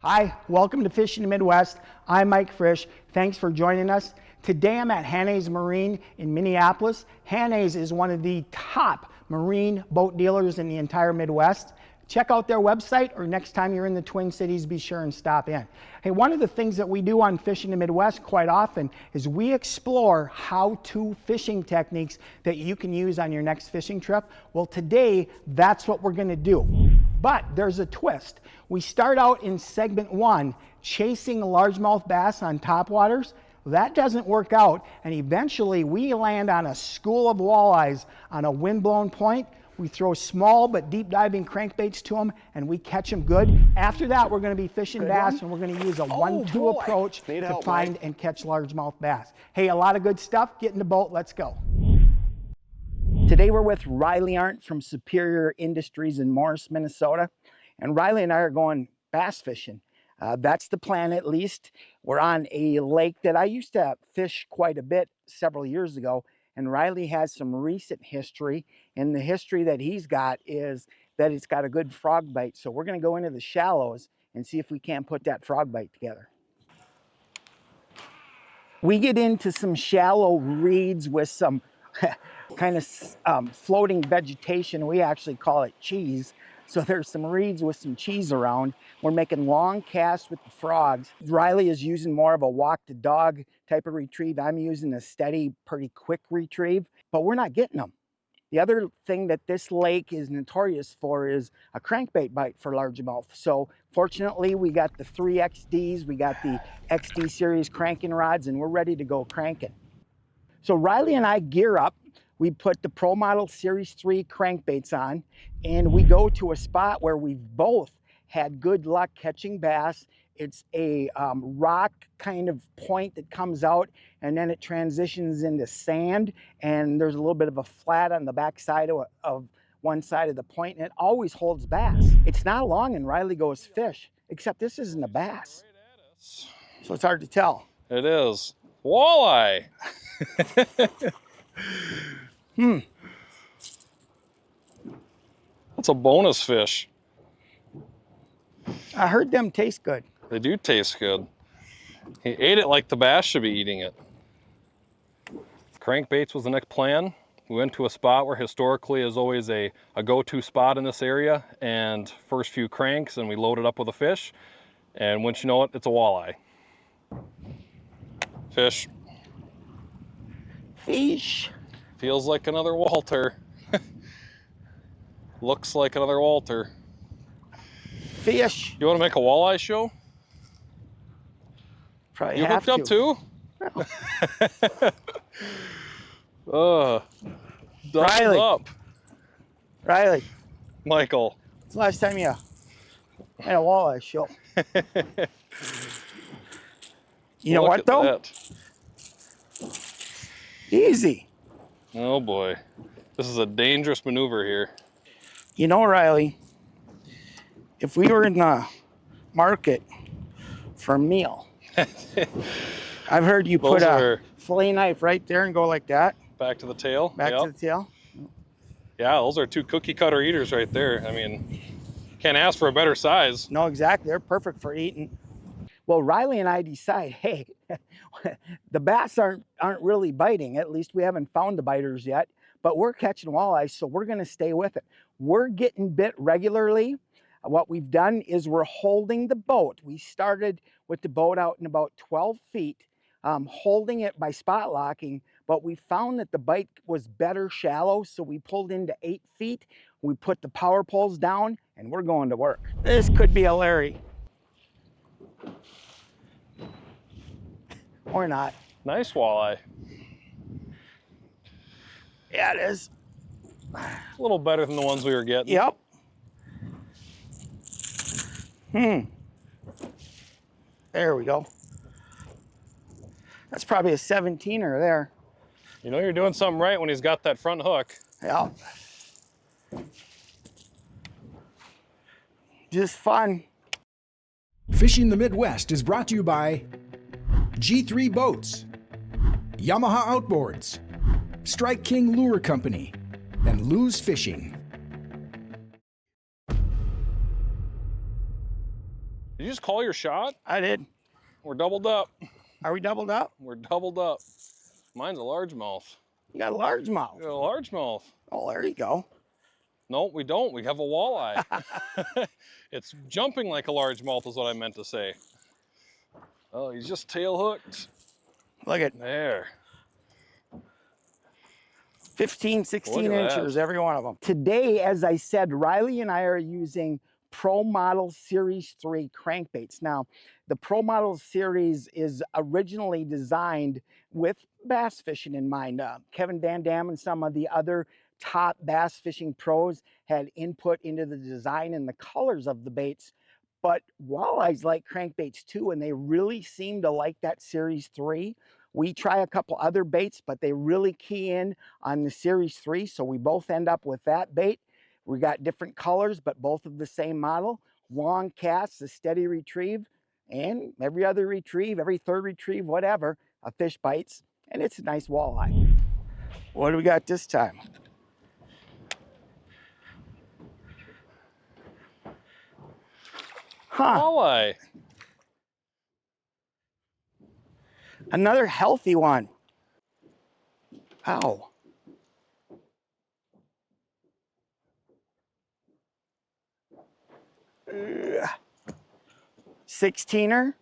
Hi, welcome to Fishing the Midwest. I'm Mike Frisch. Thanks for joining us. Today I'm at Hanna's Marine in Minneapolis. Hanna's is one of the top marine boat dealers in the entire Midwest. Check out their website, or next time you're in the Twin Cities, be sure and stop in. Hey, one of the things that we do on Fishing the Midwest quite often is we explore how-to fishing techniques that you can use on your next fishing trip. Well, today, that's what we're gonna do. But there's a twist. We start out in segment 1, chasing largemouth bass on topwaters. That doesn't work out, and eventually we land on a school of walleyes on a windblown point. We throw small but deep diving crankbaits to them, and we catch them good. After that, we're going to be fishing bass, and we're going to use a 1-2 approach to find and catch largemouth bass. Hey, a lot of good stuff. Get in the boat. Let's go. Today we're with Riley Arndt from Superior Industries in Morris, Minnesota. And Riley and I are going bass fishing. That's the plan, at least. We're on a lake that I used to fish quite a bit several years ago. And Riley has some recent history. And the history that he's got is that it's got a good frog bite. So we're going to go into the shallows and see if we can't put that frog bite together. We get into some shallow reeds with some kind of floating vegetation. We actually call it cheese. So there's some reeds with some cheese around. We're making long casts with the frogs. Riley is using more of a walk the dog type of retrieve. I'm using a steady, pretty quick retrieve, but we're not getting them. The other thing that this lake is notorious for is a crankbait bite for largemouth. So fortunately, we got the 3 XDs, we got the XD series cranking rods, and we're ready to go cranking. So Riley and I gear up. We put the Pro Model Series 3 crankbaits on, and we go to a spot where we've both had good luck catching bass. It's a rock kind of point that comes out, and then it transitions into sand, and there's a little bit of a flat on the back side of one side of the point, and it always holds bass. It's not long, and Riley goes fish, except this isn't a bass. So it's hard to tell. It is. Walleye! That's a bonus fish. I heard them taste good. They do taste good. He ate it like the bass should be eating it. Crankbaits was the next plan. We went to a spot where historically is always a go-to spot in this area, and first few cranks, and we loaded up with a fish, and once you know it, it's a walleye. Fish. Fish. Feels like another Walter. Looks like another Walter. Fish. You want to make a walleye show? Probably you have hooked up too? Riley. Up. Riley. Michael. When's the last time you had a walleye show? You know what though? That. Easy. Oh boy. This is a dangerous maneuver here. You know, Riley, if we were in the market for a meal, I've heard you put a fillet knife right there and go like that. Back to the tail. Back to the tail. Yeah, those are 2 cookie cutter eaters right there. I mean, can't ask for a better size. No, exactly. They're perfect for eating. Well, Riley and I decide, hey, the bass aren't really biting. At least we haven't found the biters yet, but we're catching walleyes, so we're going to stay with it. We're getting bit regularly. What we've done is we're holding the boat. We started with the boat out in about 12 feet, holding it by spot locking, but we found that the bite was better shallow, so we pulled into 8 feet. We put the power poles down, and we're going to work. This could be a Larry. Or not. Nice walleye. Yeah, it is. A little better than the ones we were getting. Yep. There we go. That's probably a 17er there. You know you're doing something right when he's got that front hook. Yeah. Just fun. Fishing the Midwest is brought to you by G3 Boats, Yamaha Outboards, Strike King Lure Company, and Lose Fishing. Did you just call your shot? I did. We're doubled up. Are we doubled up? We're doubled up. Mine's a largemouth. You got a largemouth. We got a largemouth. Oh, there you go. No, we don't. We have a walleye. It's jumping like a largemouth is what I meant to say. Oh, he's just tail hooked. Look at There. 15, 16 Look at inches, that. every one of them. Today, as I said, Riley and I are using Pro Model Series 3 crankbaits. Now, the Pro Model Series is originally designed with bass fishing in mind. Kevin Van Dam and some of the other top bass fishing pros had input into the design and the colors of the baits. But walleyes like crankbaits too, and they really seem to like that Series 3. We try a couple other baits, but they really key in on the Series 3, so we both end up with that bait. We got different colors, but both of the same model. Long casts, a steady retrieve, and every other retrieve, every third retrieve, whatever, a fish bites, and it's a nice walleye. What do we got this time? Huh, Walleye. another healthy one. Ow. Ugh. 16er.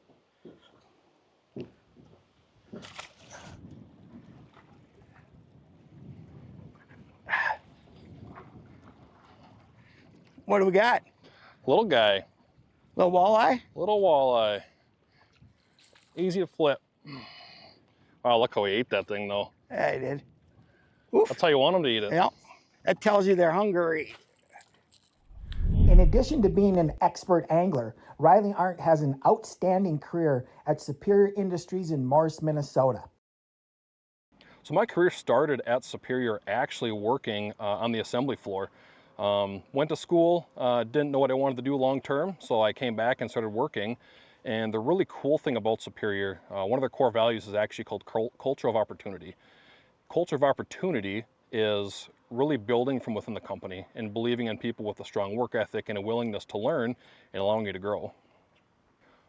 What do we got? Little guy. Little walleye? Little walleye. Easy to flip. Wow, look how he ate that thing though. Yeah, I did. Oof. That's how you want him to eat it. Yep. That tells you they're hungry. In addition to being an expert angler, Riley Arndt has an outstanding career at Superior Industries in Morris, Minnesota. So my career started at Superior actually working on the assembly floor. Went to school, didn't know what I wanted to do long term, so I came back and started working. And the really cool thing about Superior, one of their core values is actually called culture of opportunity. Culture of opportunity is really building from within the company and believing in people with a strong work ethic and a willingness to learn and allowing you to grow.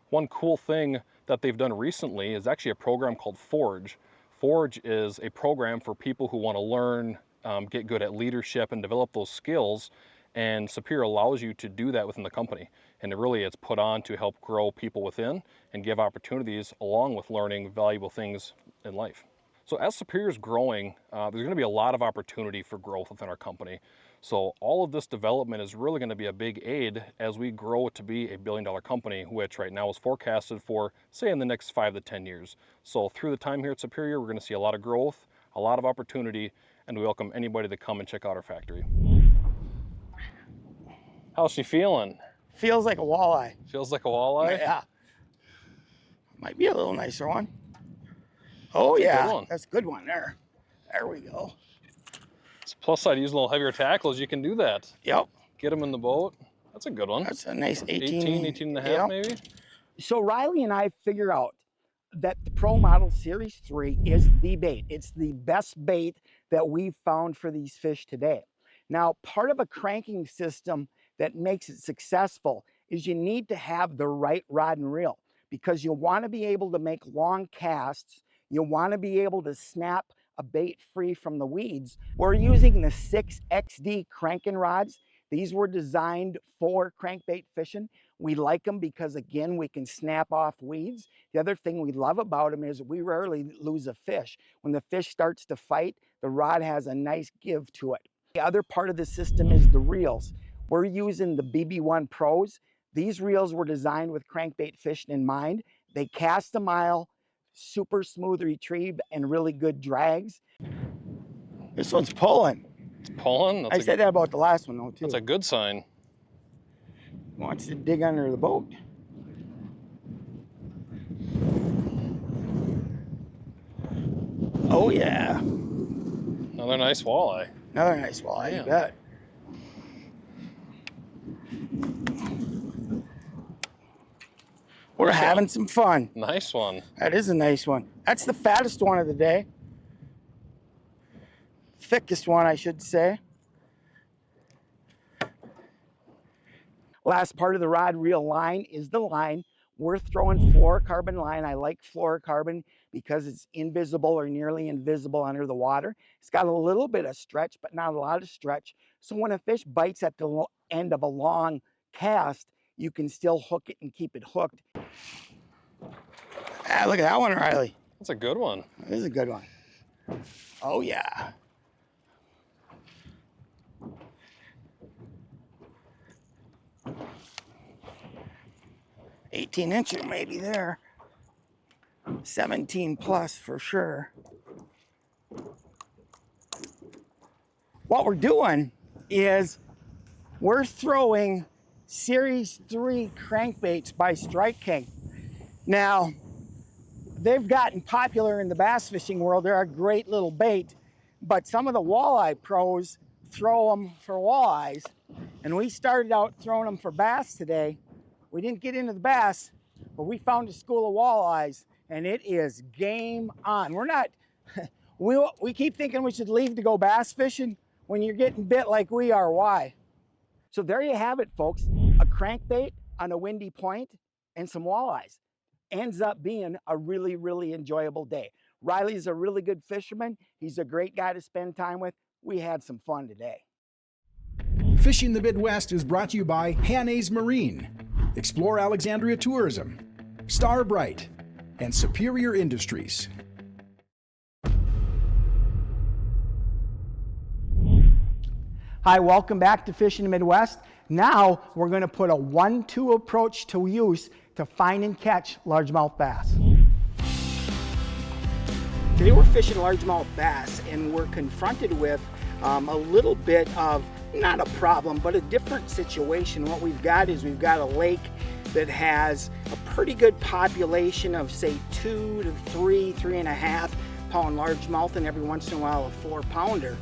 One cool thing that they've done recently is actually a program called Forge. Forge is a program for people who want to learn, get good at leadership and develop those skills, and Superior allows you to do that within the company. And it's put on to help grow people within and give opportunities along with learning valuable things in life. So as Superior is growing, there's going to be a lot of opportunity for growth within our company. So all of this development is really going to be a big aid as we grow to be a billion-dollar company, which right now is forecasted for, say, in the next 5 to 10 years. So through the time here at Superior, we're going to see a lot of growth, a lot of opportunity, and we welcome anybody to come and check out our factory. How's she feeling? Feels like a walleye. Feels like a walleye? Yeah. Might be a little nicer one. Oh, yeah. That's a good one there. There we go. It's a plus side, use a little heavier tackles, you can do that. Yep. Get them in the boat. That's a good one. That's a nice 18 and a half, yep. maybe. So Riley and I figure out that the Pro Model Series 3 is the bait. It's the best bait that we've found for these fish today. Now, part of a cranking system that makes it successful is you need to have the right rod and reel, because you want to be able to make long casts. You want to be able to snap a bait free from the weeds. We're using the 6XD cranking rods. These were designed for crankbait fishing. We like them because, again, we can snap off weeds. The other thing we love about them is we rarely lose a fish. When the fish starts to fight, the rod has a nice give to it. The other part of the system is the reels. We're using the BB1 Pros. These reels were designed with crankbait fishing in mind. They cast a mile, super smooth retrieve, and really good drags. This one's pulling. It's pulling? I said that about the last one though too. That's a good sign. Wants to dig under the boat. Oh yeah. Another nice walleye. Another nice walleye, you bet. We're having some fun. Nice one. That is a nice one. That's the fattest one of the day. Thickest one, I should say. Last part of the rod reel line is the line. We're throwing fluorocarbon line. I like fluorocarbon because it's invisible or nearly invisible under the water. It's got a little bit of stretch, but not a lot of stretch. So when a fish bites at the end of a long cast, you can still hook it and keep it hooked. Ah, look at that one, Riley. That's a good one. This is a good one. Oh yeah. $18-incher maybe there. 17 plus for sure. What we're doing is we're throwing Series 3 crankbaits by Strike King. Now, they've gotten popular in the bass fishing world. They're a great little bait, but some of the walleye pros throw them for walleyes, and we started out throwing them for bass today. We didn't get into the bass, but we found a school of walleyes, and it is game on. We're not, we keep thinking we should leave to go bass fishing when you're getting bit like we are. Why? So there you have it, folks. A crankbait on a windy point and some walleyes. Ends up being a really, really enjoyable day. Riley's a really good fisherman. He's a great guy to spend time with. We had some fun today. Fishing the Midwest is brought to you by Hanna's Marine, Explore Alexandria Tourism, Starbright, and Superior Industries. Hi, welcome back to Fishing the Midwest. Now we're going to put a 1-2 approach to use to find and catch largemouth bass. Today we're fishing largemouth bass, and we're confronted with a little bit of, not a problem, but a different situation. What we've got is we've got a lake that has a pretty good population of say 2 to 3.5 pound largemouth, and every once in a while a 4-pounder.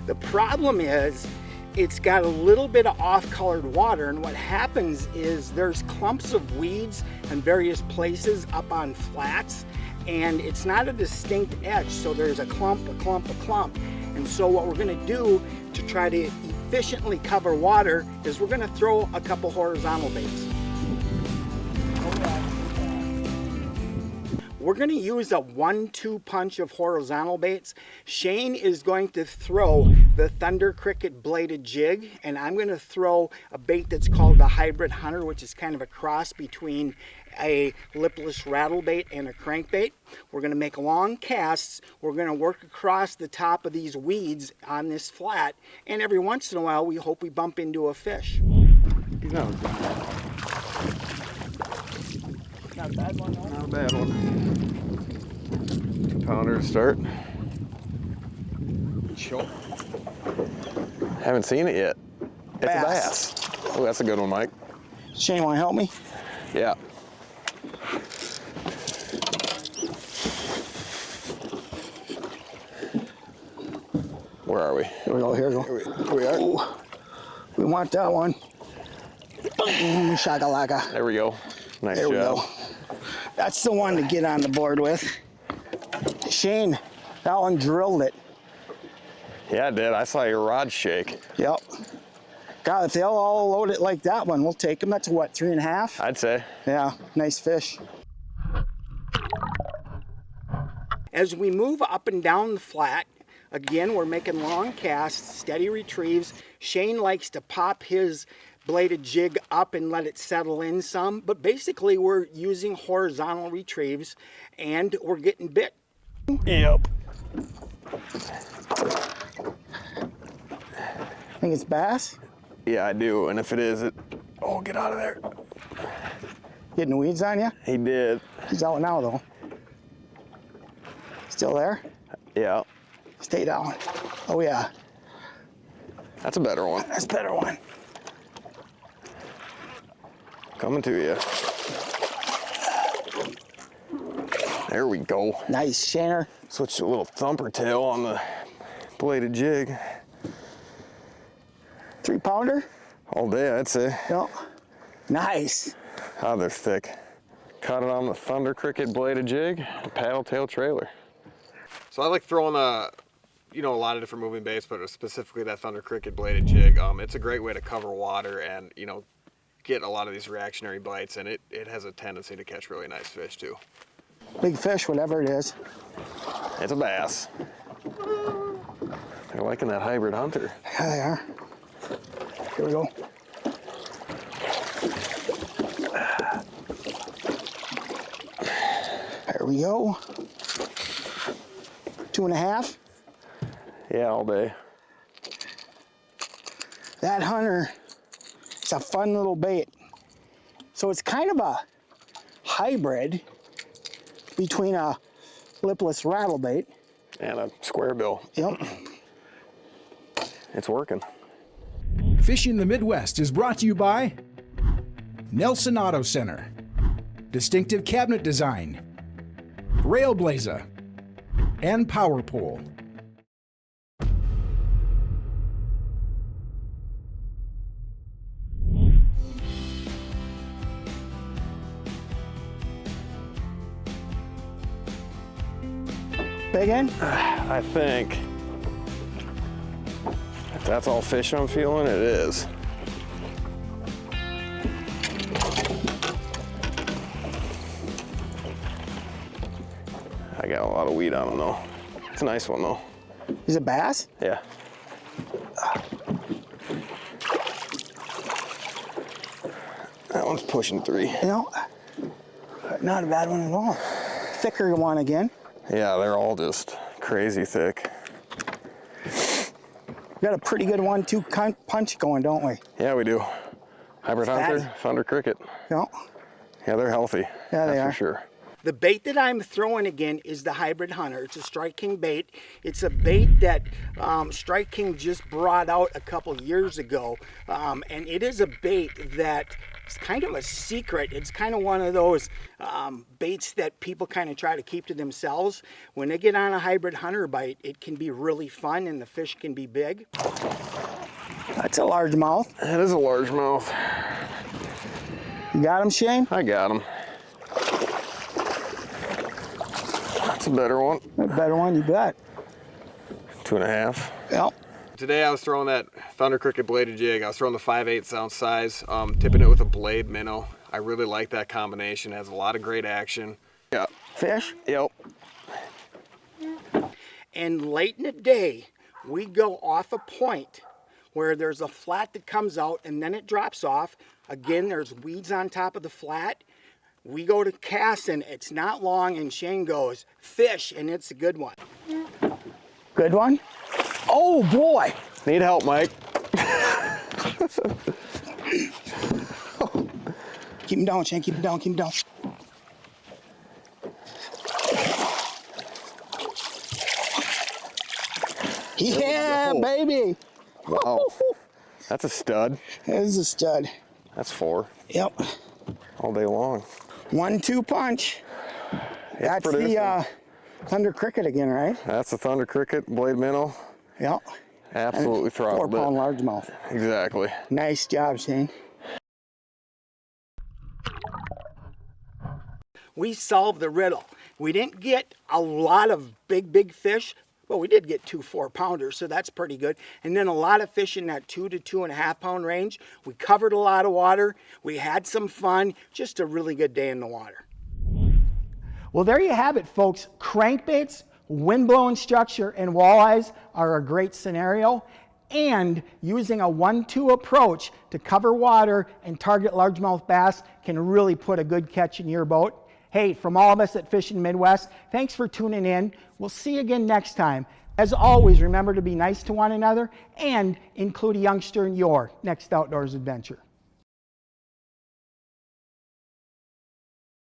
The problem is it's got a little bit of off-colored water, and what happens is there's clumps of weeds in various places up on flats, and it's not a distinct edge, so there's a clump, a clump, a clump. And so what we're going to do to try to efficiently cover water is we're going to throw a couple horizontal baits. We're going to use a 1-2 punch of horizontal baits. Shane is going to throw the Thunder Cricket bladed jig, and I'm going to throw a bait that's called the Hybrid Hunter, which is kind of a cross between a lipless rattle bait and a crankbait. We're going to make long casts. We're going to work across the top of these weeds on this flat, and every once in a while we hope we bump into a fish. No, Not a bad one, not a bad one. Pounder to start. Sure. Haven't seen it yet. It's Bass. a bass. Oh, that's a good one, Mike. Shane, want to help me? Yeah. Where are we? Here we go, here we go. Here we are. Ooh, we want that one. Shakalaka. There we go. Nice There we job. go. That's the one to get on the board with. Shane, that one drilled it. Yeah, it did. I saw your rod shake. Yep. God, if they'll all load it like that one, we'll take them. That's what, 3.5? I'd say. Yeah, nice fish. As we move up and down the flat, again, we're making long casts, steady retrieves. Shane likes to pop his bladed jig up and let it settle in some, but basically we're using horizontal retrieves and we're getting bit. Yep. Think it's bass? Yeah, I do. And if it is, oh, get out of there. Getting weeds on you? He did. He's out now though. Still there? Yeah. Stay down. Oh yeah. That's a better one. That's a better one. Coming to you. There we go. Nice, Shaner. Switched to a little thumper tail on the bladed jig. 3-pounder? All day, I'd say. Yep. Nice. Oh, they're thick. Caught it on the Thunder Cricket bladed jig, a paddle tail trailer. So I like throwing a lot of different moving baits, but specifically that Thunder Cricket bladed jig. It's a great way to cover water, and get a lot of these reactionary bites, and it has a tendency to catch really nice fish too. Big fish, whatever it is. It's a bass. They're liking that hybrid hunter. Yeah, they are. Here we go. There we go. 2.5. Yeah, all day. That hunter, it's a fun little bait. So it's kind of a hybrid between a lipless rattlebait. And a square bill. Yep. It's working. Fishing the Midwest is brought to you by Nelson Auto Center, Distinctive Cabinet Design, Railblazer, and Power Pole. Big end? I think. If that's all fish I'm feeling, it is. I got a lot of weed on him though. It's a nice one though. Is it bass? Yeah. That one's pushing 3. You know, not a bad one at all. Thicker one again. Yeah, they're all just crazy thick. We got a pretty good 1-2 punch going, don't we? Yeah, we do. Hybrid hunter, Fatty. thunder cricket. No. Yeah, they're healthy. Yeah, they that's are. for sure. The bait that I'm throwing again is the Hybrid Hunter. It's a Strike King bait. It's a bait that Strike King just brought out a couple years ago. And it is a bait that is kind of a secret. It's kind of one of those baits that people kind of try to keep to themselves. When they get on a Hybrid Hunter bite, it can be really fun and the fish can be big. That's a largemouth. That is a largemouth. You got him, Shane? I got him. That's a better one. A better one, you bet. 2.5. Yep. Today I was throwing that thunder cricket bladed jig. I was throwing the 5/8 ounce size, tipping it with a blade minnow. I really like that combination. It has a lot of great action. Yeah. Fish? Yep. And late in the day, we go off a point where there's a flat that comes out and then it drops off. Again, there's weeds on top of the flat. We go to casting, it's not long, and Shane goes, fish, and it's a good one. Good one? Oh boy! Need help, Mike. Keep him down, Shane, keep him down, keep him down. Yeah, baby! Wow. That's a stud. That is a stud. That's 4. Yep. All day long. 1-2 punch. That's producing. the thunder cricket again, right? That's the thunder cricket, blade minnow. Yep. Absolutely throttled 4-pound it. largemouth. Exactly. Nice job, Shane. We solved the riddle. We didn't get a lot of big fish. Well, we did get 2 4-pounders, so that's pretty good. And then a lot of fish in that 2 to 2.5 pound range. We covered a lot of water. We had some fun. Just a really good day in the water. Well, there you have it, folks. Crankbaits, wind-blown structure, and walleyes are a great scenario. And using a 1-2 approach to cover water and target largemouth bass can really put a good catch in your boat. Hey, from all of us at Fishing Midwest, thanks for tuning in. We'll see you again next time. As always, remember to be nice to one another and include a youngster in your next outdoors adventure.